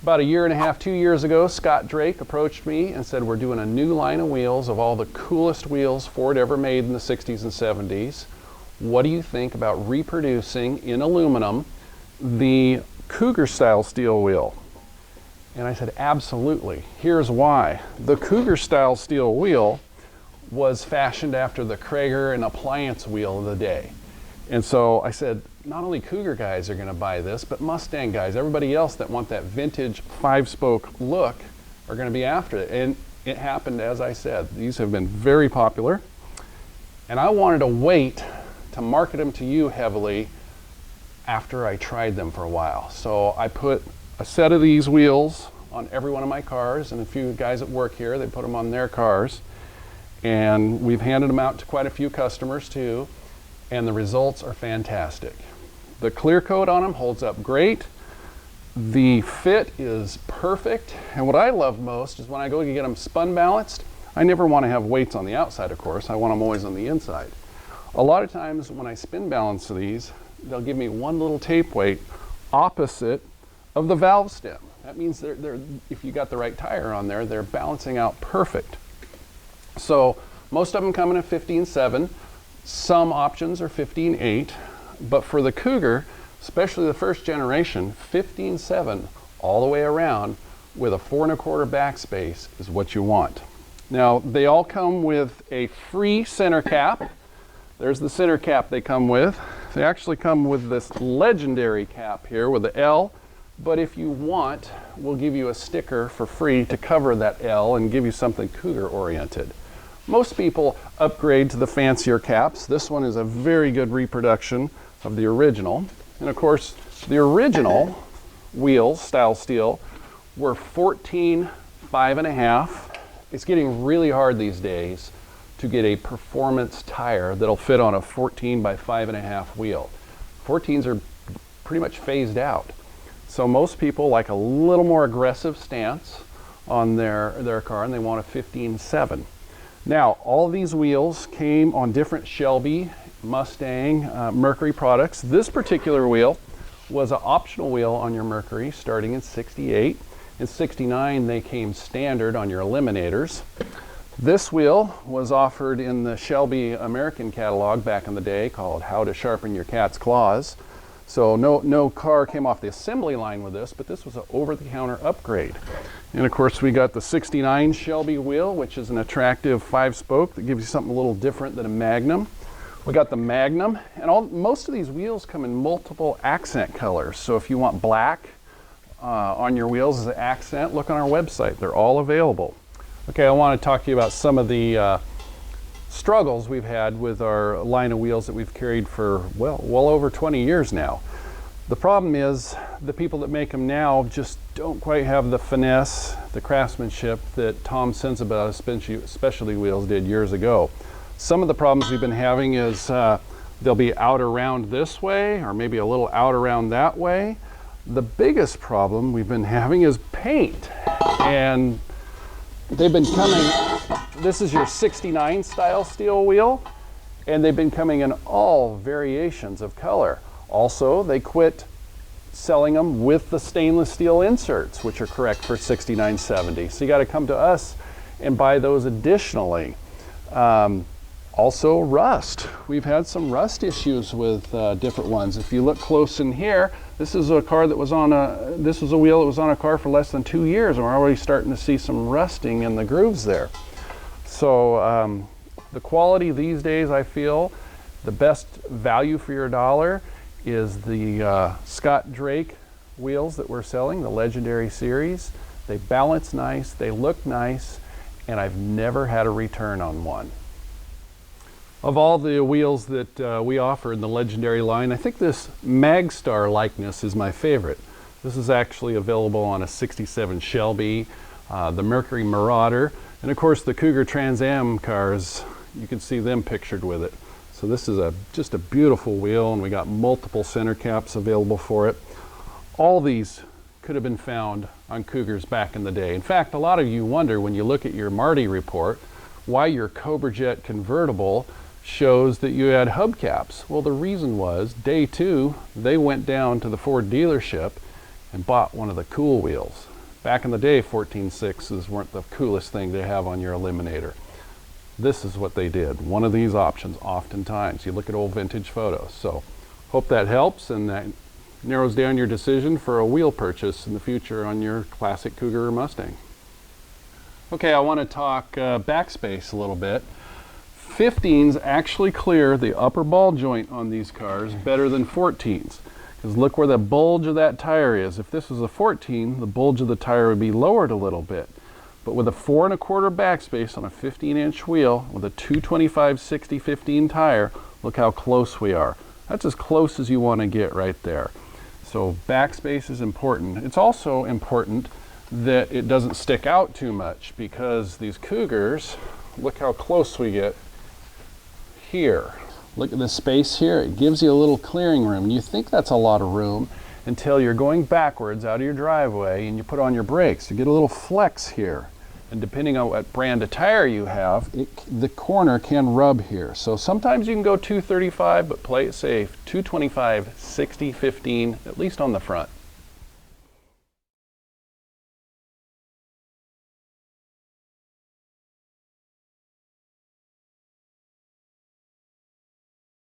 About a year and a half, 2 years ago, Scott Drake approached me and said, we're doing a new line of wheels of all the coolest wheels Ford ever made in the 60s and 70s. What do you think about reproducing in aluminum the Cougar style steel wheel? And I said, absolutely. Here's why. The Cougar style steel wheel was fashioned after the Traeger and appliance wheel of the day. And so I said, not only Cougar guys are going to buy this, but Mustang guys, everybody else that want that vintage 5-spoke look are going to be after it. And it happened as I said. These have been very popular. And I wanted to wait to market them to you heavily after I tried them for a while. So I put a set of these wheels on every one of my cars, and a few guys at work here, they put them on their cars. And we've handed them out to quite a few customers too. And the results are fantastic. The clear coat on them holds up great. The fit is perfect. And what I love most is when I go to get them spun balanced, I never want to have weights on the outside, of course. I want them always on the inside. A lot of times when I spin balance these, they'll give me one little tape weight opposite of the valve stem. That means they're if you got the right tire on there, they're balancing out perfect. So most of them come in at 15.7. Some options are 15.8, but for the Cougar, especially the first generation, 15.7 all the way around with a 4 1/4 backspace is what you want. Now, they all come with a free center cap. There's the center cap they come with. They actually come with this legendary cap here with the L, but if you want, we'll give you a sticker for free to cover that L and give you something Cougar oriented. Most people upgrade to the fancier caps. This one is a very good reproduction of the original. And of course, the original wheels, style steel, were 14 5.5. It's getting really hard these days to get a performance tire that'll fit on a 14 by 5.5 wheel. 14s are pretty much phased out. So most people like a little more aggressive stance on their car, and they want a 15.7. Now, all of these wheels came on different Shelby, Mustang, Mercury products. This particular wheel was an optional wheel on your Mercury starting in 68. In 69, they came standard on your Eliminators. This wheel was offered in the Shelby American catalog back in the day called How to Sharpen Your Cat's Claws. So no car came off the assembly line with this, but this was an over-the-counter upgrade. And of course, we got the 69 Shelby wheel, which is an attractive 5-spoke that gives you something a little different than a Magnum. We got the Magnum, and most of these wheels come in multiple accent colors. So if you want black on your wheels as an accent, look on our website. They're all available. Okay, I want to talk to you about some of the struggles we've had with our line of wheels that we've carried for well over 20 years now. The problem is the people that make them now just don't quite have the finesse, the craftsmanship that Tom Sensabaugh Specialty Wheels did years ago. Some of the problems we've been having is they'll be out around this way or maybe a little out around that way. The biggest problem we've been having is paint, and they've been coming. This is your 69 style steel wheel, and they've been coming in all variations of color. Also, they quit selling them with the stainless steel inserts, which are correct for 6970. So you got to come to us and buy those additionally. Also, rust. We've had some rust issues with different ones. If you look close in here, this is a car that was on this was a wheel that was on a car for less than 2 years, and we're already starting to see some rusting in the grooves there. So the quality these days, I feel, the best value for your dollar is the Scott Drake wheels that we're selling, the Legendary Series. They balance nice, they look nice, and I've never had a return on one. Of all the wheels that we offer in the Legendary line, I think this Magstar likeness is my favorite. This is actually available on a 67 Shelby, the Mercury Marauder, and of course the Cougar Trans Am cars, you can see them pictured with it. So this is just a beautiful wheel, and we got multiple center caps available for it. All these could have been found on Cougars back in the day. In fact, a lot of you wonder when you look at your Marty report why your Cobra Jet convertible shows that you had hubcaps. Well, the reason was day 2 they went down to the Ford dealership and bought one of the cool wheels. Back in the day, 14.6s weren't the coolest thing to have on your eliminator. This is what they did. One of these options oftentimes. You look at old vintage photos. So hope that helps and that narrows down your decision for a wheel purchase in the future on your classic Cougar or Mustang. Okay, I want to talk backspace a little bit. 15s actually clear the upper ball joint on these cars better than 14s. Because look where the bulge of that tire is. If this was a 14, the bulge of the tire would be lowered a little bit. But with a 4 1/4 backspace on a 15-inch wheel with a 225/60/15 tire, look how close we are. That's as close as you want to get right there. So backspace is important. It's also important that it doesn't stick out too much, because these Cougars, look how close we get here. Look at the space here. It gives you a little clearing room. You think that's a lot of room until you're going backwards out of your driveway and you put on your brakes. You get a little flex here. And depending on what brand of tire you have, the corner can rub here. So sometimes you can go 235, but play it safe. 225/60/15, at least on the front.